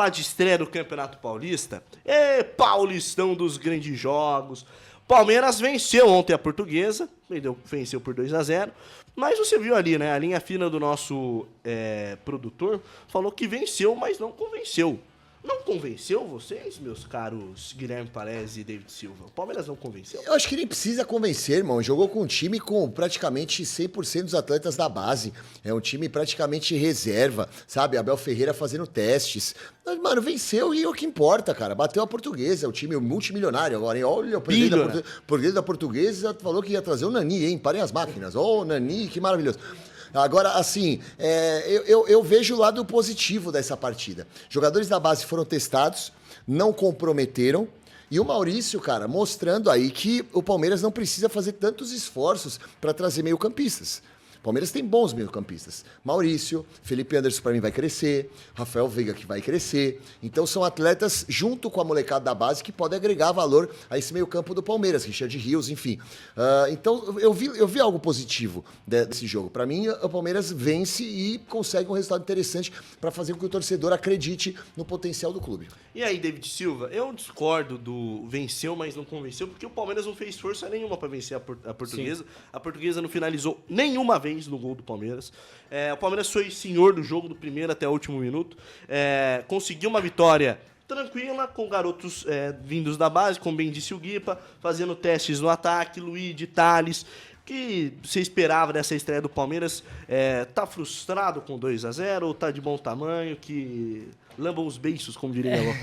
falar de estreia do Campeonato Paulista, Paulistão dos grandes jogos. Palmeiras venceu ontem a Portuguesa, venceu por 2-0, mas você viu ali, né? A linha fina do nosso produtor falou que venceu, mas não convenceu. Não convenceu vocês, meus caros Guilherme Palese e David Silva? O Palmeiras não convenceu? Eu acho que nem precisa convencer, irmão. Jogou com um time com praticamente 100% dos atletas da base. É um time praticamente reserva, sabe? Abel Ferreira fazendo testes. Mas, mano, venceu e é o que importa, cara. Bateu a Portuguesa, o time multimilionário agora, hein? Olha, o presidente da Portuguesa falou que ia trazer o Nani, hein? Parem as máquinas. Oh, Nani, que maravilhoso. Agora, assim, eu vejo o lado positivo dessa partida. Jogadores da base foram testados, não comprometeram. E o Maurício, cara, mostrando aí que o Palmeiras não precisa fazer tantos esforços para trazer meio-campistas. O Palmeiras tem bons meio-campistas. Maurício, Felipe Anderson para mim vai crescer, Rafael Veiga que vai crescer. Então são atletas junto com a molecada da base que podem agregar valor a esse meio-campo do Palmeiras, Richard Rios, enfim. Então eu vi algo positivo desse jogo. Para mim, o Palmeiras vence e consegue um resultado interessante para fazer com que o torcedor acredite no potencial do clube. E aí, David Silva, eu discordo do venceu, mas não convenceu, porque o Palmeiras não fez força nenhuma para vencer a Portuguesa. Sim. A Portuguesa não finalizou nenhuma vez no gol do Palmeiras. O Palmeiras foi senhor do jogo do primeiro até o último minuto. Conseguiu uma vitória tranquila, com garotos vindos da base, como bem disse o Guipa, fazendo testes no ataque, Luigi, Thales. O que você esperava dessa estreia do Palmeiras? Tá frustrado com 2-0 ou tá de bom tamanho, que lambam os beiços, como diria eu?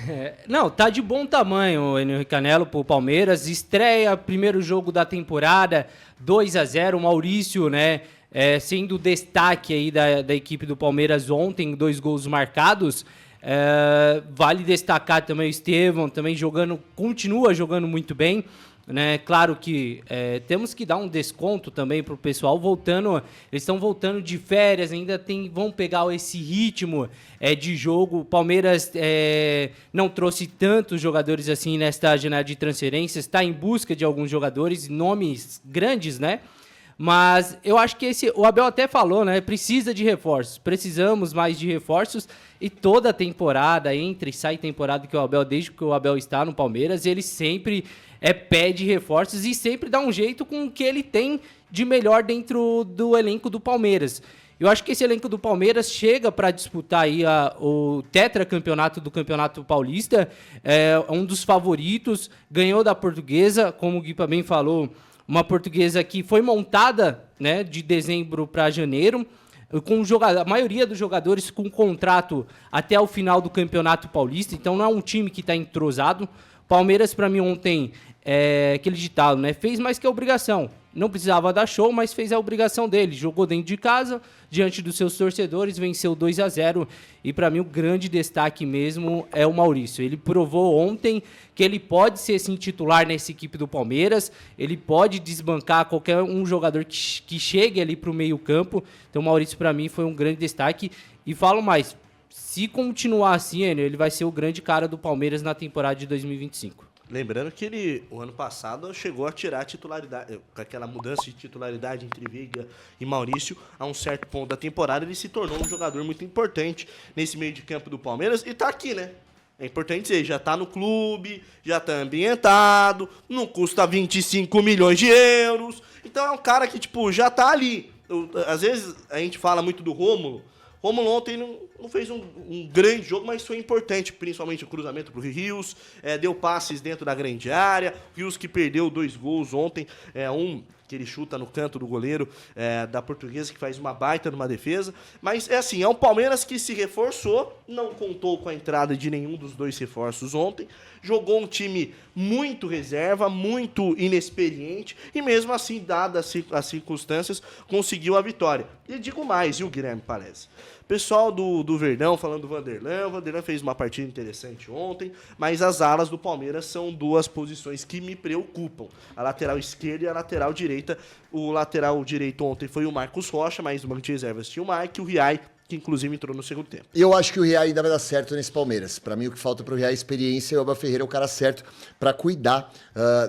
Não, tá de bom tamanho, Henrique Canelo, pro Palmeiras. Estreia, primeiro jogo da temporada, 2-0, Maurício, né? Sendo o destaque aí da equipe do Palmeiras ontem, 2 gols marcados. Vale destacar também o Estevão, também continua jogando muito bem, né? Claro que temos que dar um desconto também pro pessoal eles estão voltando de férias, ainda vão pegar esse ritmo de jogo. O Palmeiras não trouxe tantos jogadores assim nesta janela de transferências, está em busca de alguns jogadores, nomes grandes, né? Mas eu acho que o Abel até falou, né? Precisa de reforços. Precisamos mais de reforços. E toda temporada, entra e sai temporada que o Abel, desde que o Abel está no Palmeiras, ele sempre pede reforços e sempre dá um jeito com o que ele tem de melhor dentro do elenco do Palmeiras. Eu acho que esse elenco do Palmeiras chega para disputar aí o tetracampeonato do Campeonato Paulista. É um dos favoritos. Ganhou da Portuguesa, como o Guipa bem falou. Uma Portuguesa que foi montada, né, de dezembro para janeiro, com a maioria dos jogadores com contrato até o final do Campeonato Paulista, então não é um time que está entrosado. Palmeiras, para mim, ontem, aquele ditado, né, fez mais que a obrigação. Não precisava dar show, mas fez a obrigação dele. Jogou dentro de casa, diante dos seus torcedores, venceu 2-0. E para mim o grande destaque mesmo é o Maurício. Ele provou ontem que ele pode ser sim titular nessa equipe do Palmeiras. Ele pode desbancar qualquer um jogador que chegue ali para o meio campo. Então o Maurício para mim foi um grande destaque. E falo mais, se continuar assim, ele vai ser o grande cara do Palmeiras na temporada de 2025. Lembrando que o ano passado, chegou a tirar a titularidade, com aquela mudança de titularidade entre Veiga e Maurício, a um certo ponto da temporada, ele se tornou um jogador muito importante nesse meio de campo do Palmeiras e tá aqui, né? É importante dizer, já tá no clube, já tá ambientado, não custa 25 milhões de euros, então é um cara que, já tá ali. Às vezes a gente fala muito do Rômulo. Rômulo ontem não fez um grande jogo, mas foi importante, principalmente o cruzamento para o Rios, deu passes dentro da grande área, Rios que perdeu 2 gols ontem, que ele chuta no canto do goleiro da Portuguesa, que faz uma baita numa defesa, mas é um Palmeiras que se reforçou, não contou com a entrada de nenhum dos 2 reforços ontem, jogou um time muito reserva, muito inexperiente, e mesmo assim, dadas as circunstâncias, conseguiu a vitória. E digo mais, e o Guilherme Palese? Pessoal do Verdão falando do Vanderlan. O Vanderlan fez uma partida interessante ontem, mas as alas do Palmeiras são 2 posições que me preocupam. A lateral esquerda e a lateral direita. O lateral direito ontem foi o Marcos Rocha, mas no banco de reservas tinha o Mike e o Riai, que inclusive entrou no segundo tempo. Eu acho que o Riai ainda vai dar certo nesse Palmeiras. Para mim, o que falta pro Riai é experiência, e o Abel Ferreira é o cara certo para cuidar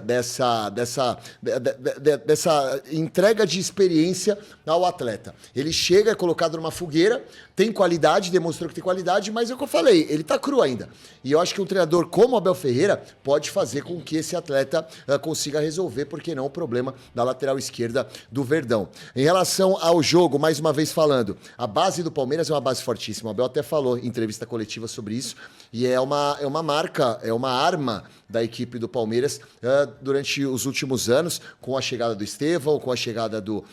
dessa entrega de experiência ao atleta. Ele chega, é colocado numa fogueira, Tem qualidade, demonstrou que tem qualidade, mas é o que eu falei, ele tá cru ainda. E eu acho que um treinador como o Abel Ferreira pode fazer com que esse atleta consiga resolver, por que não, o problema da lateral esquerda do Verdão. Em relação ao jogo, mais uma vez falando, a base do Palmeiras é uma base fortíssima. O Abel até falou em entrevista coletiva sobre isso, e é uma marca, é uma arma da equipe do Palmeiras durante os últimos anos, com a chegada do Estevão, com a chegada do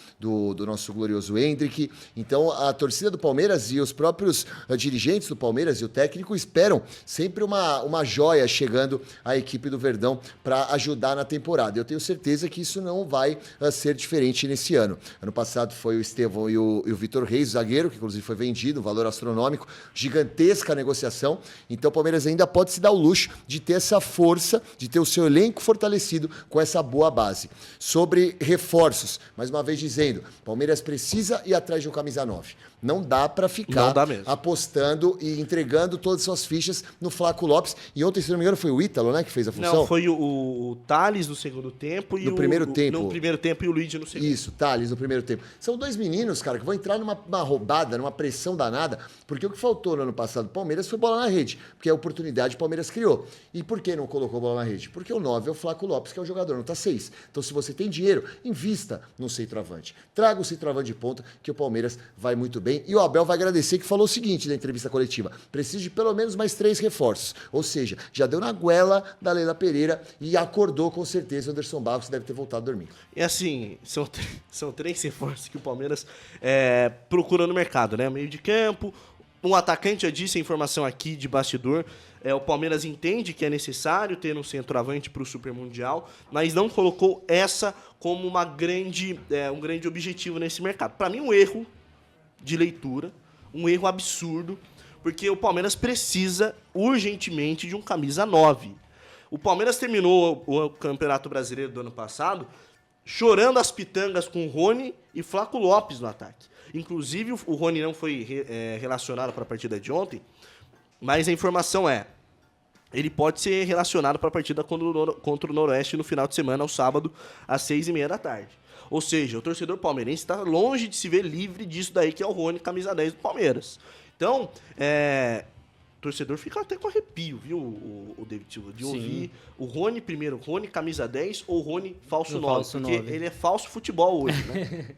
nosso glorioso Endrick. Então, a torcida do Palmeiras e os próprios dirigentes do Palmeiras e o técnico esperam sempre uma joia chegando à equipe do Verdão para ajudar na temporada. Eu tenho certeza que isso não vai ser diferente nesse ano. Ano passado foi o Estevão e o Vitor Reis, o zagueiro, que inclusive foi vendido, um valor astronômico, gigantesca negociação. Então, o Palmeiras ainda pode se dar o luxo de ter essa força, de ter o seu elenco fortalecido com essa boa base. Sobre reforços, mais uma vez dizendo, Palmeiras precisa ir atrás de um camisa 9. Não dá para ficar apostando e entregando todas as suas fichas no Flaco Lopes. E ontem, se não me engano, foi o Ítalo, né, que fez a função? Não, foi o Thales no segundo tempo e no primeiro tempo. No primeiro tempo e o Luigi no segundo. Isso, Thales no primeiro tempo. São dois meninos, cara, que vão entrar numa roubada, numa pressão danada, porque o que faltou no ano passado do Palmeiras foi bola na rede, porque a oportunidade o Palmeiras criou. E por que não colocou bola na rede? Porque o 9 é o Flaco Lopes, que é o jogador, não tá 6. Então, se você tem dinheiro, invista no centroavante. Traga o centroavante de ponta, que o Palmeiras vai muito bem. E o Abel vai agradecer, que falou o seguinte na entrevista coletiva: preciso de pelo menos mais 3 reforços. Ou seja, já deu na goela da Leila Pereira e acordou com certeza o Anderson Barros, que deve ter voltado a dormir. E assim, são 3 reforços que o Palmeiras procura no mercado, né? Meio de campo, um atacante, já disse a informação aqui de bastidor. O Palmeiras entende que é necessário ter um centroavante para o Super Mundial, mas não colocou essa como um grande objetivo nesse mercado. Para mim, um erro de leitura, um erro absurdo, porque o Palmeiras precisa urgentemente de um camisa 9. O Palmeiras terminou o Campeonato Brasileiro do ano passado chorando as pitangas com o Rony e Flaco Lopes no ataque. Inclusive, o Rony não foi relacionado para a partida de ontem, mas a informação ele pode ser relacionado para a partida contra o Noroeste no final de semana, ao sábado, às 6h30 da tarde. Ou seja, o torcedor palmeirense está longe de se ver livre disso daí, que é o Rony, camisa 10 do Palmeiras. Então, o torcedor fica até com arrepio, viu, o David Silva, de ouvir o Rony primeiro, Rony camisa 10 ou Rony falso 9, porque 9. Ele é falso futebol hoje, né?